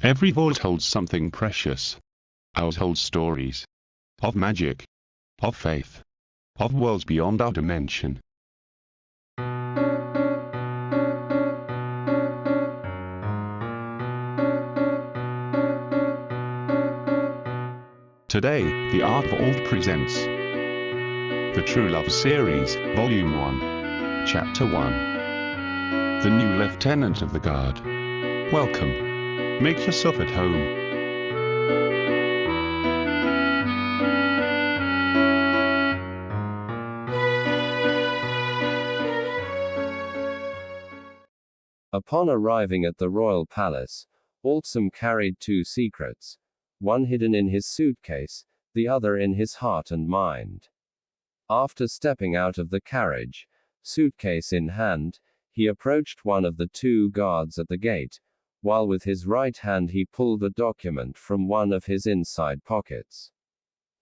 Every vault holds something precious. Ours holds stories. Of magic. Of faith. Of worlds beyond our dimension. Today, The Art of Alt presents The True Love Series, Volume 1, Chapter 1. The New Lieutenant of the Guard. Welcome. Make yourself at home. Upon arriving at the royal palace, Altsomn carried two secrets, one hidden in his suitcase, the other in his heart and mind. After stepping out of the carriage, suitcase in hand, he approached one of the two guards at the gate, while with his right hand he pulled a document from one of his inside pockets.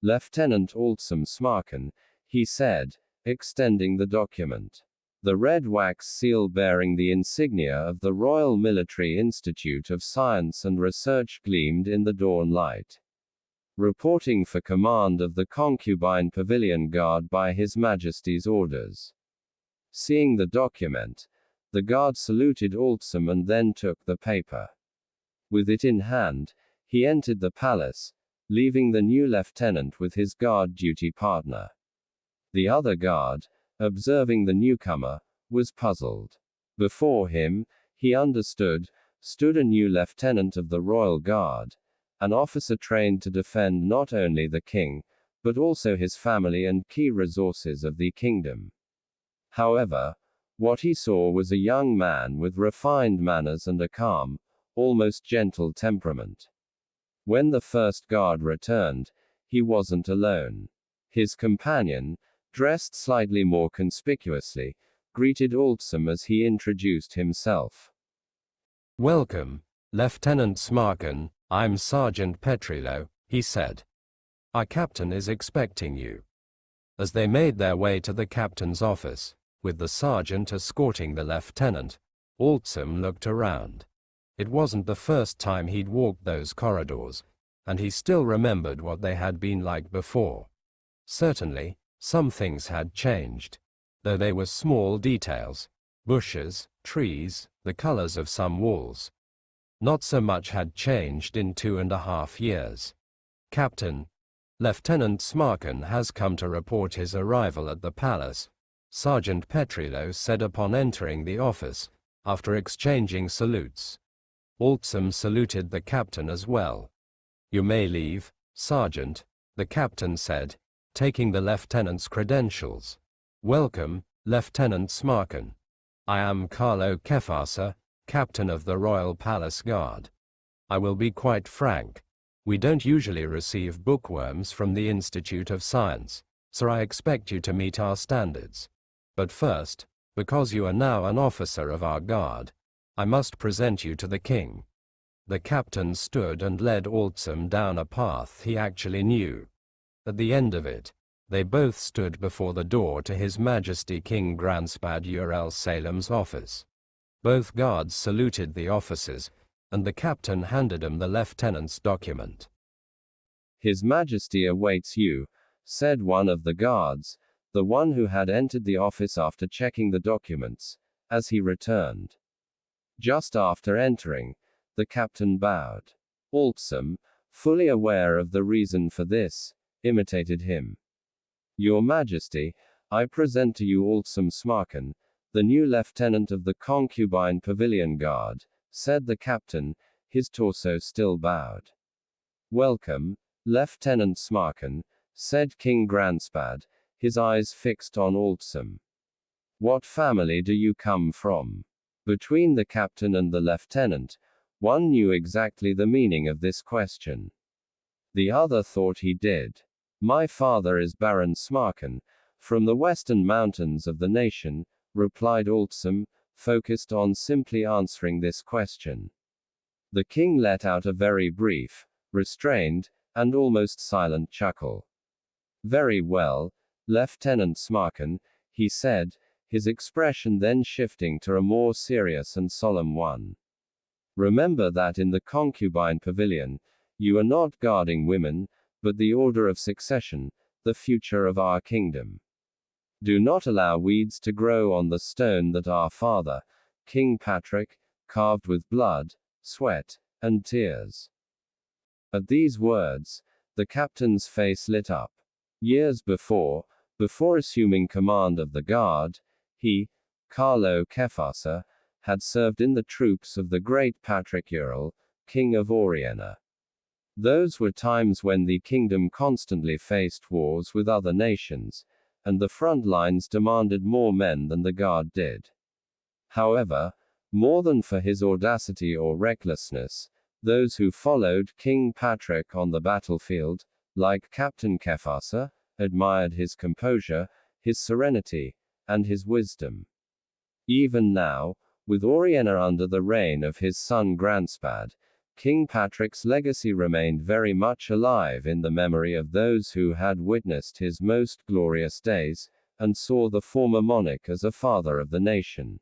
"Lieutenant Altsomn Stmarken," he said, extending the document. The red wax seal bearing the insignia of the Royal Military Institute of Science and Research gleamed in the dawn light. "Reporting for command of the Concubine Pavilion Guard by His Majesty's orders." Seeing the document, the guard saluted Altsomn and then took the paper. With it in hand, he entered the palace, leaving the new lieutenant with his guard duty partner. The other guard, observing the newcomer, was puzzled. Before him, he understood, stood a new lieutenant of the Royal Guard, an officer trained to defend not only the king, but also his family and key resources of the kingdom. However, what he saw was a young man with refined manners and a calm, almost gentle temperament. When the first guard returned, he wasn't alone. His companion, dressed slightly more conspicuously, greeted Altsomn as he introduced himself. "Welcome, Lieutenant Stmarken, I'm Sergeant Petrillo," he said. "Our captain is expecting you." As they made their way to the captain's office, with the sergeant escorting the lieutenant, Altsomn looked around. It wasn't the first time he'd walked those corridors, and he still remembered what they had been like before. Certainly, some things had changed, though they were small details: bushes, trees, the colors of some walls. Not so much had changed in 2.5 years. "Captain, Lieutenant Stmarken has come to report his arrival at the palace," Sergeant Petrillo said upon entering the office, after exchanging salutes. Altsomn saluted the captain as well. "You may leave, Sergeant," the captain said, taking the lieutenant's credentials. "Welcome, Lieutenant Stmarken. I am Carlo Kefasa, captain of the Royal Palace Guard. I will be quite frank. We don't usually receive bookworms from the Institute of Science, so I expect you to meet our standards. But first, because you are now an officer of our guard, I must present you to the king." The captain stood and led Altsomn down a path he actually knew. At the end of it, they both stood before the door to His Majesty King Granspad Urel-Salem's office. Both guards saluted the officers, and the captain handed him the lieutenant's document. "His Majesty awaits you," said one of the guards, the one who had entered the office after checking the documents, as he returned. Just after entering, the captain bowed. Altsomn, fully aware of the reason for this, imitated him. "Your Majesty, I present to you Altsomn Stmarken, the new lieutenant of the Concubine Pavilion Guard," said the captain, his torso still bowed. "Welcome, Lieutenant Stmarken," said King Granspad, his eyes fixed on Altsomn. "What family do you come from?" Between the captain and the lieutenant, one knew exactly the meaning of this question. The other thought he did. "My father is Baron Stmarken, from the western mountains of the nation," replied Altsomn, focused on simply answering this question. The king let out a very brief, restrained, and almost silent chuckle. "Very well, Lieutenant Stmarken," he said, his expression then shifting to a more serious and solemn one. Remember that in the Concubine Pavilion, you are not guarding women, but the order of succession, the future of our kingdom. Do not allow weeds to grow on the stone that our father, King Patrick, carved with blood, sweat, and tears. At these words, the captain's face lit up. Years before assuming command of the guard, he, Carlo Kefasa, had served in the troops of the great Patrick Urel, king of Oriena. Those were times when the kingdom constantly faced wars with other nations, and the front lines demanded more men than the guard did. However, more than for his audacity or recklessness, those who followed King Patrick on the battlefield, like Captain Kefasa, admired his composure, his serenity, and his wisdom. Even now, with Oriena under the reign of his son Granspad, King Patrick's legacy remained very much alive in the memory of those who had witnessed his most glorious days, and saw the former monarch as a father of the nation.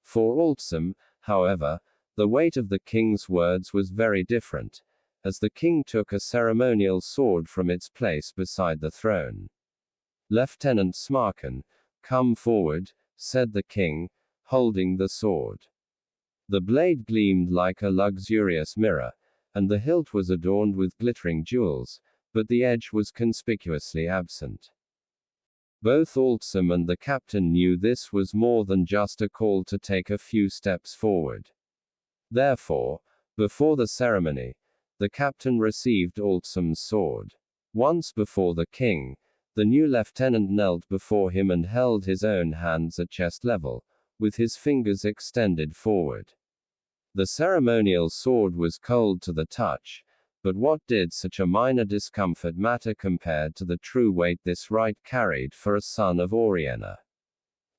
For Altsomn, however, the weight of the king's words was very different, as the king took a ceremonial sword from its place beside the throne. "Lieutenant Stmarken, come forward," said the king, holding the sword. The blade gleamed like a luxurious mirror, and the hilt was adorned with glittering jewels, but the edge was conspicuously absent. Both Altsomn and the captain knew this was more than just a call to take a few steps forward. Therefore, before the ceremony, the captain received Altsomn's sword. Once before the king, the new lieutenant knelt before him and held his own hands at chest level, with his fingers extended forward. The ceremonial sword was cold to the touch, but what did such a minor discomfort matter compared to the true weight this right carried for a son of Oriena?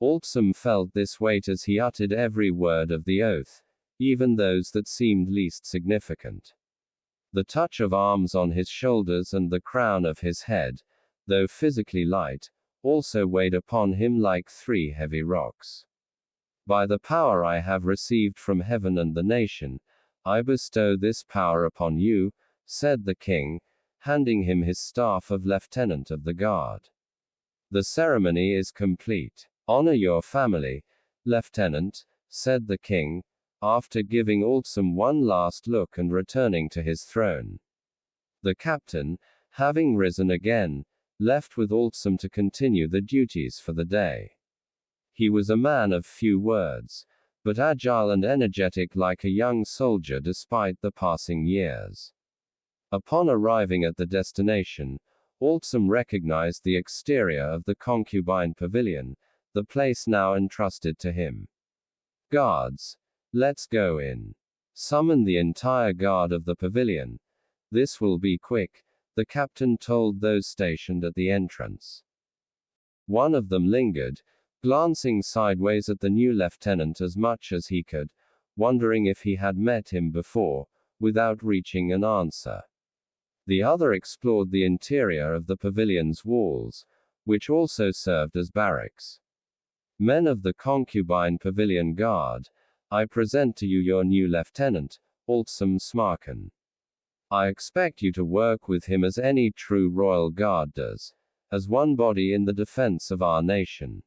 Altsomn felt this weight as he uttered every word of the oath, even those that seemed least significant. The touch of arms on his shoulders and the crown of his head, though physically light, also weighed upon him like 3 heavy rocks. "By the power I have received from heaven and the nation, I bestow this power upon you," said the king, handing him his staff of lieutenant of the guard. "The ceremony is complete. Honor your family, lieutenant," said the king, after giving Altsomn one last look and returning to his throne. The captain, having risen again, left with Altsomn to continue the duties for the day. He was a man of few words, but agile and energetic like a young soldier despite the passing years. Upon arriving at the destination, Altsomn recognized the exterior of the Concubine Pavilion, the place now entrusted to him. "Guards, let's go in. Summon the entire guard of the pavilion. This will be quick," the captain told those stationed at the entrance. One of them lingered, glancing sideways at the new lieutenant as much as he could, wondering if he had met him before, without reaching an answer. The other explored the interior of the pavilion's walls, which also served as barracks. "Men of the Concubine Pavilion Guard, I present to you your new lieutenant, Altsomn Stmarken. I expect you to work with him as any true royal guard does, as one body in the defense of our nation.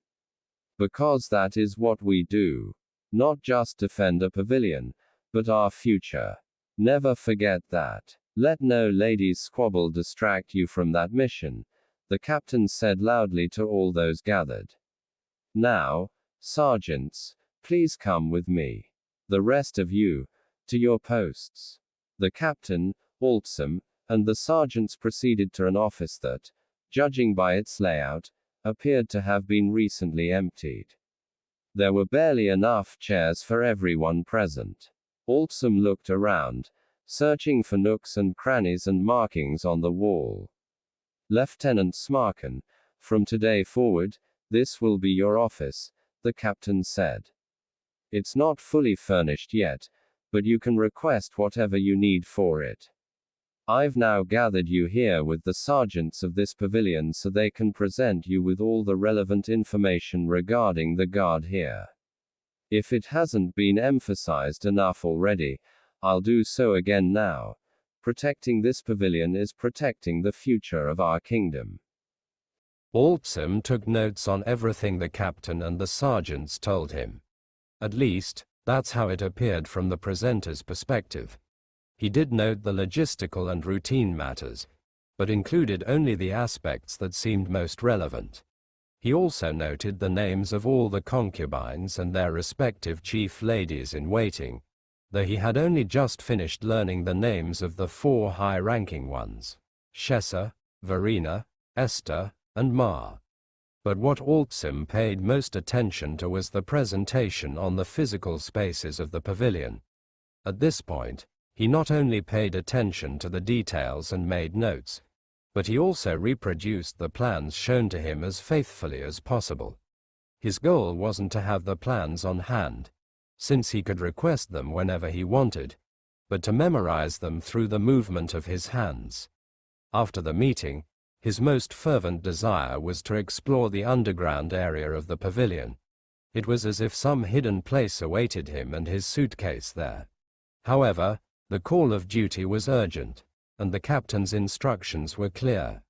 Because that is what we do. Not just defend a pavilion, but our future. Never forget that. Let no ladies' squabble distract you from that mission," the captain said loudly to all those gathered. "Now, sergeants, please come with me. The rest of you, to your posts." The captain, Altsomn, and the sergeants proceeded to an office that, judging by its layout, appeared to have been recently emptied. There were barely enough chairs for everyone present. Altsomn looked around, searching for nooks and crannies and markings on the wall. "Lieutenant Stmarken, from today forward, this will be your office," the captain said. "It's not fully furnished yet, but you can request whatever you need for it. I've now gathered you here with the sergeants of this pavilion so they can present you with all the relevant information regarding the guard here. If it hasn't been emphasized enough already, I'll do so again now. Protecting this pavilion is protecting the future of our kingdom. Altsomn took notes on everything the captain and the sergeants told him. At least, that's how it appeared from the presenter's perspective. He did note the logistical and routine matters, but included only the aspects that seemed most relevant. He also noted the names of all the concubines and their respective chief ladies in waiting, though he had only just finished learning the names of the 4 high-ranking ones: Shessa, Verena, Esther, and Ma. But what Altsomn paid most attention to was the presentation on the physical spaces of the pavilion. At this point, he not only paid attention to the details and made notes, but he also reproduced the plans shown to him as faithfully as possible. His goal wasn't to have the plans on hand, since he could request them whenever he wanted, but to memorize them through the movement of his hands. After the meeting, his most fervent desire was to explore the underground area of the pavilion. It was as if some hidden place awaited him and his suitcase there. However, the call of duty was urgent, and the captain's instructions were clear.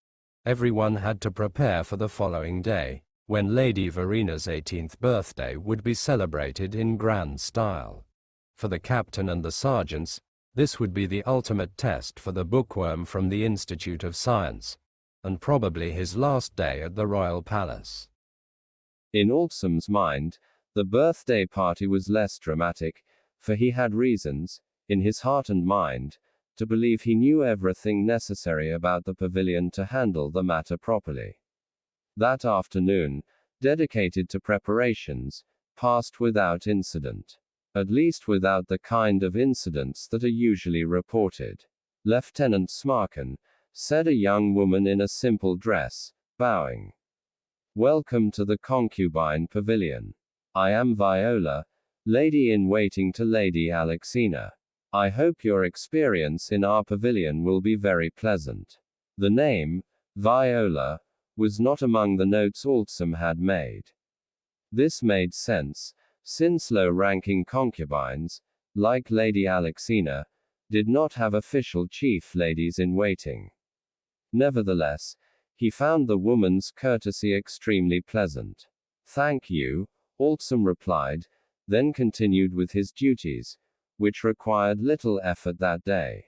Everyone had to prepare for the following day, when Lady Verena's 18th birthday would be celebrated in grand style. For the captain and the sergeants, this would be the ultimate test for the bookworm from the Institute of Science, and probably his last day at the royal palace. In Altsomn's mind, the birthday party was less dramatic, for he had reasons, in his heart and mind, to believe he knew everything necessary about the pavilion to handle the matter properly. That afternoon, dedicated to preparations, passed without incident. At least without the kind of incidents that are usually reported. Lieutenant Stmarken, said a young woman in a simple dress, bowing. Welcome to the Concubine Pavilion. I am Viola, lady-in-waiting to Lady Alexina. I hope your experience in our pavilion will be very pleasant. The name, Viola, was not among the notes Altsomn had made. This made sense, since low-ranking concubines, like Lady Alexina, did not have official chief ladies-in-waiting. Nevertheless, he found the woman's courtesy extremely pleasant. Thank you, Altsomn replied, then continued with his duties, which required little effort that day.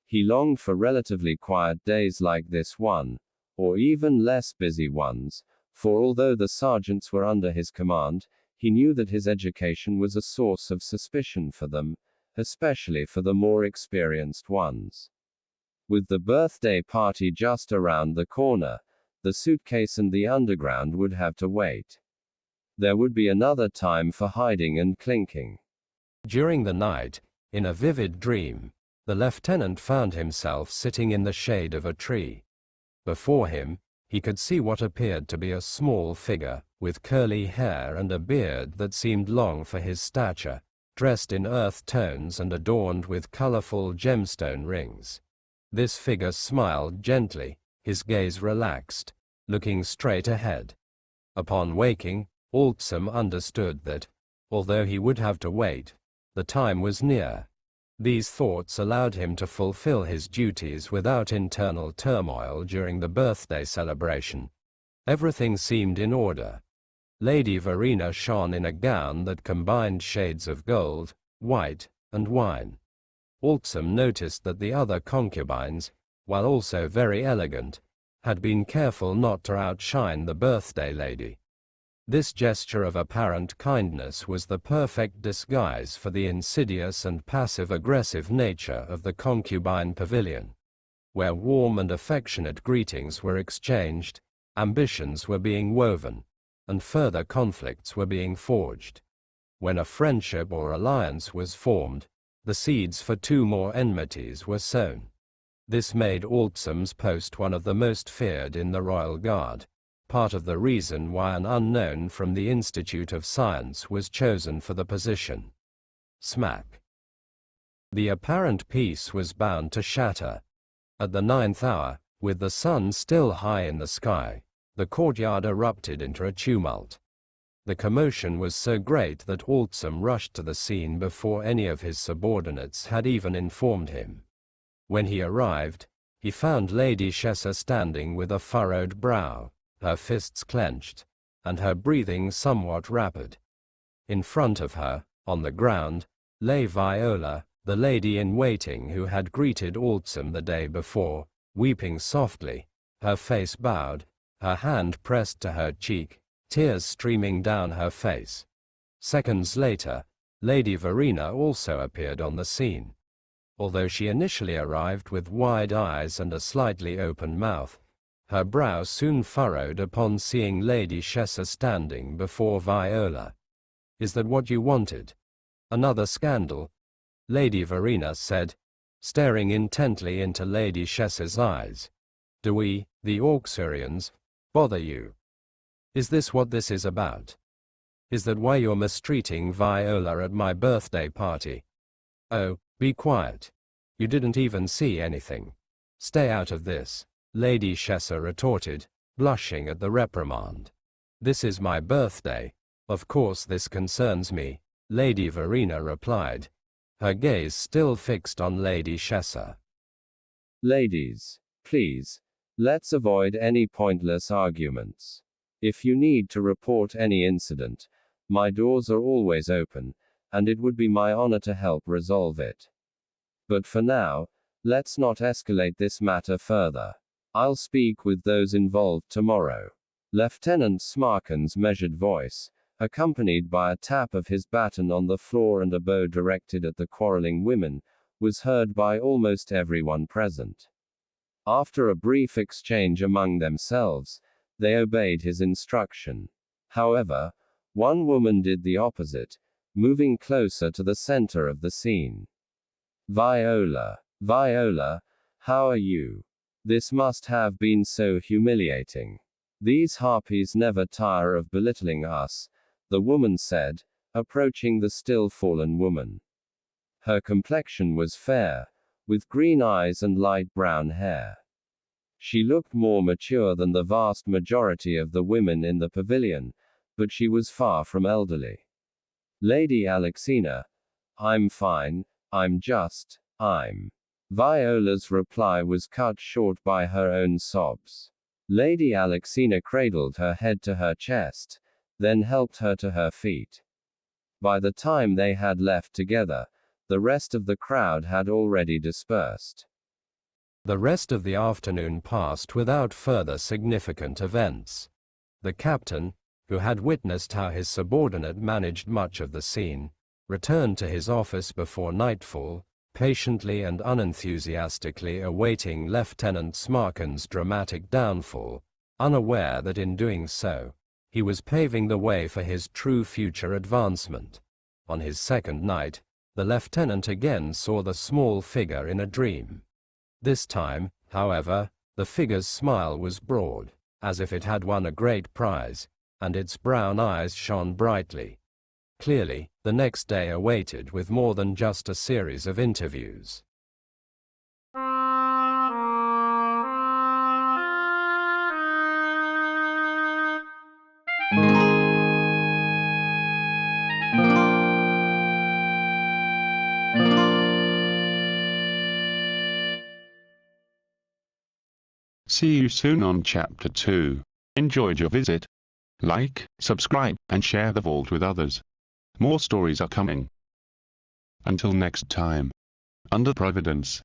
He longed for relatively quiet days like this one, or even less busy ones, for although the sergeants were under his command, he knew that his education was a source of suspicion for them, especially for the more experienced ones. With the birthday party just around the corner, the suitcase and the underground would have to wait. There would be another time for hiding and clinking. During the night, in a vivid dream, the lieutenant found himself sitting in the shade of a tree. Before him, he could see what appeared to be a small figure, with curly hair and a beard that seemed long for his stature, dressed in earth tones and adorned with colorful gemstone rings. This figure smiled gently, his gaze relaxed, looking straight ahead. Upon waking, Altsomn understood that, although he would have to wait, the time was near. These thoughts allowed him to fulfill his duties without internal turmoil during the birthday celebration. Everything seemed in order. Lady Verena shone in a gown that combined shades of gold, white, and wine. Altsomn noticed that the other concubines, while also very elegant, had been careful not to outshine the birthday lady. This gesture of apparent kindness was the perfect disguise for the insidious and passive-aggressive nature of the Concubine Pavilion. Where warm and affectionate greetings were exchanged, ambitions were being woven, and further conflicts were being forged. When a friendship or alliance was formed, the seeds for 2 more enmities were sown. This made Altsomn's post one of the most feared in the Royal Guard, part of the reason why an unknown from the Institute of Science was chosen for the position. Smack. The apparent peace was bound to shatter. At the 9th hour, with the sun still high in the sky, the courtyard erupted into a tumult. The commotion was so great that Altsomn rushed to the scene before any of his subordinates had even informed him. When he arrived, he found Lady Chessa standing with a furrowed brow, her fists clenched, and her breathing somewhat rapid. In front of her, on the ground, lay Viola, the lady-in-waiting who had greeted Altsomn the day before, weeping softly, her face bowed, her hand pressed to her cheek, tears streaming down her face. Seconds later, Lady Verena also appeared on the scene. Although she initially arrived with wide eyes and a slightly open mouth, her brow soon furrowed upon seeing Lady Chessa standing before Viola. "Is that what you wanted? Another scandal?" Lady Verena said, staring intently into Lady Chessa's eyes. "Do we, the Auxurians, bother you? Is this what this is about? Is that why you're mistreating Viola at my birthday party? Oh, be quiet. You didn't even see anything. Stay out of this," Lady Chessa retorted, blushing at the reprimand. "This is my birthday. Of course this concerns me," Lady Verena replied, her gaze still fixed on Lady Chessa. Ladies, please, let's avoid any pointless arguments. If you need to report any incident, my doors are always open, and it would be my honor to help resolve it. But for now, let's not escalate this matter further. I'll speak with those involved tomorrow. Lieutenant Stmarken's measured voice, accompanied by a tap of his baton on the floor and a bow directed at the quarreling women, was heard by almost everyone present. After a brief exchange among themselves, they obeyed his instruction. However, one woman did the opposite, moving closer to the center of the scene. "Viola, Viola, how are you? This must have been so humiliating. These harpies never tire of belittling us," the woman said, approaching the still fallen woman. Her complexion was fair, with green eyes and light brown hair. She looked more mature than the vast majority of the women in the pavilion, but she was far from elderly. "Lady Alexina, I'm fine, I'm Viola's reply was cut short by her own sobs. Lady Alexina cradled her head to her chest, then helped her to her feet. By the time they had left together, the rest of the crowd had already dispersed. The rest of the afternoon passed without further significant events. The captain, who had witnessed how his subordinate managed much of the scene, returned to his office before nightfall, patiently and unenthusiastically awaiting Lieutenant Stmarken's dramatic downfall, unaware that in doing so, he was paving the way for his true future advancement. On his second night, the lieutenant again saw the small figure in a dream. This time, however, the figure's smile was broad, as if it had won a great prize, and its brown eyes shone brightly. Clearly, the next day awaited with more than just a series of interviews. See you soon on Chapter 2. Enjoyed your visit? Like, subscribe, and share the vault with others. More stories are coming. Until next time. Under Providence.